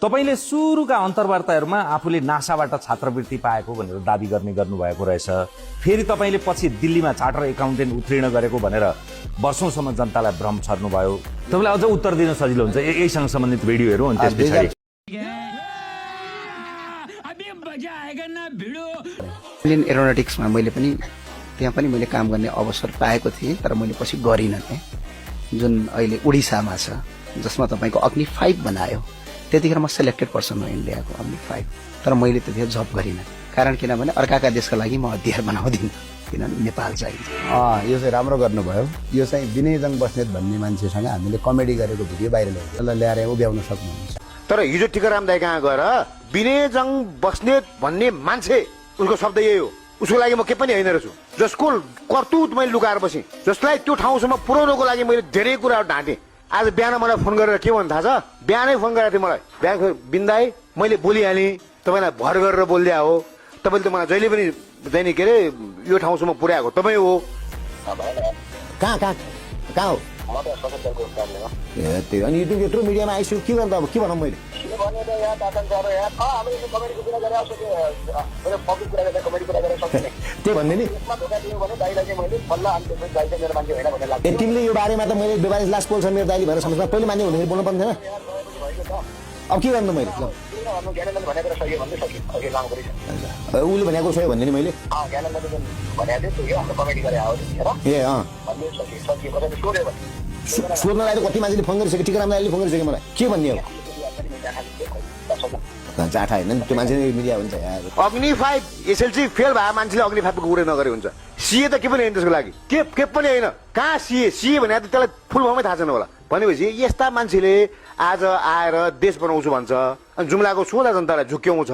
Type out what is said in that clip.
तपाईले सुरुका अन्तर्वार्ताहरूमा आफूले नासाबाट छात्रवृत्ति पाएको भनेर दाबी गर्नुभएको रहेछ। फेरि तपाईले पछि दिल्लीमा चार्टर एकाउन्टेन्ट उत्तीर्ण गरेको भनेर वर्षौंसम्म जनतालाई भ्रम छर्नुभयो। तपाईलाई अझ उत्तर दिन सजिलो हुन्छ यहीसँग सम्बन्धित भिडियोहरू अनि त्यसपछि इन्डियन एरोनोटिक्समा मैले पनि त्यहाँ पनि मैले काम गर्ने अवसर पाएको थिएँ, तर मैले पछि गरिनँ त्यहाँ, जुन अहिले उडिसामा छ, जसमा तपाईँको अग्नि 5 बनायो। त्यतिखेर म सेलेक्टेड पर्सन हो इन्डियाको अग्नि 5, तर मैले त्यतिखेर जब गरिनँ। कारण किनभने अर्काका देशका लागि म हतियार बनाउँदिनँ, किनभने नेपाल चाहिन्छ। यो चाहिँ राम्रो गर्नुभयो। यो चाहिँ विनयजङ बस्नेत भन्ने मान्छेसँग हामीले कमेडी गरेको भिडियो बाहिर ल्याएर उभ्याउन सक्नुहुन्छ। तर हिजो टिकाराम दाइ कहाँ गएर विनयजङ बस्नेत भन्ने मान्छे, उनको शब्द यही हो, उसको लागि म के पनि होइन रहेछु, जसको कर्तुत मैले लुकाएर बसेँ, जसलाई त्यो ठाउँसम्म पुर्याउनको लागि मैले धेरै कुराहरू ढाँटेँ। आज बिहान मलाई फोन गरेर के भन्नु थाहा छ? बिहानै फोन गरेको थिएँ मलाई, बिहान बिन्दाई मैले बोलिहालेँ, तपाईँलाई भर गरेर बोलिदिया हो, तपाईँले त मलाई जहिले पनि दैनिक के अरे यो ठाउँसम्म पुर्याएको तपाईँ हो। कहाँ कहाँ कहाँ हो? ए त्यही अनि यत्रो मिडियामा आइसक्यो, के गर्नु अब, के भनौँ मैले? त्यही भन्दै नि तिमीले यो बारेमा त मैले बेबारिस लास्ट पोल्छ मेरो दाइले भनेर सम्झना पहिले मान्यो भने बोल्नु पर्ने थिएन। अब के गर्नु मैले? उसले भनेको सही भन्ने नि मैले। ए सोध्नलाई त कति मान्छेले फोन गरिसक्यो, टिकाराम दाइले फोन गरिसक्यो मलाई, के भन्ने हो? जाठा होइन त्यो मान्छे मिडिया हुन्छ यार। अग्नि 5 एसएलसी फेल भए मान्छेले अग्नि 5 को कुरै नगरे हुन्छ। सीए त के पनि होइन त्यसको लागि, के पनि होइन। कहाँ सीए भने त त्यसलाई फुल फर्मै थाहा छैन होला। भनेपछि यस्ता मान्छेले आज आएर देश बनाउँछु भन्छ, अनि जुम्लाको 16 जनतालाई झुक्क्याउँछ।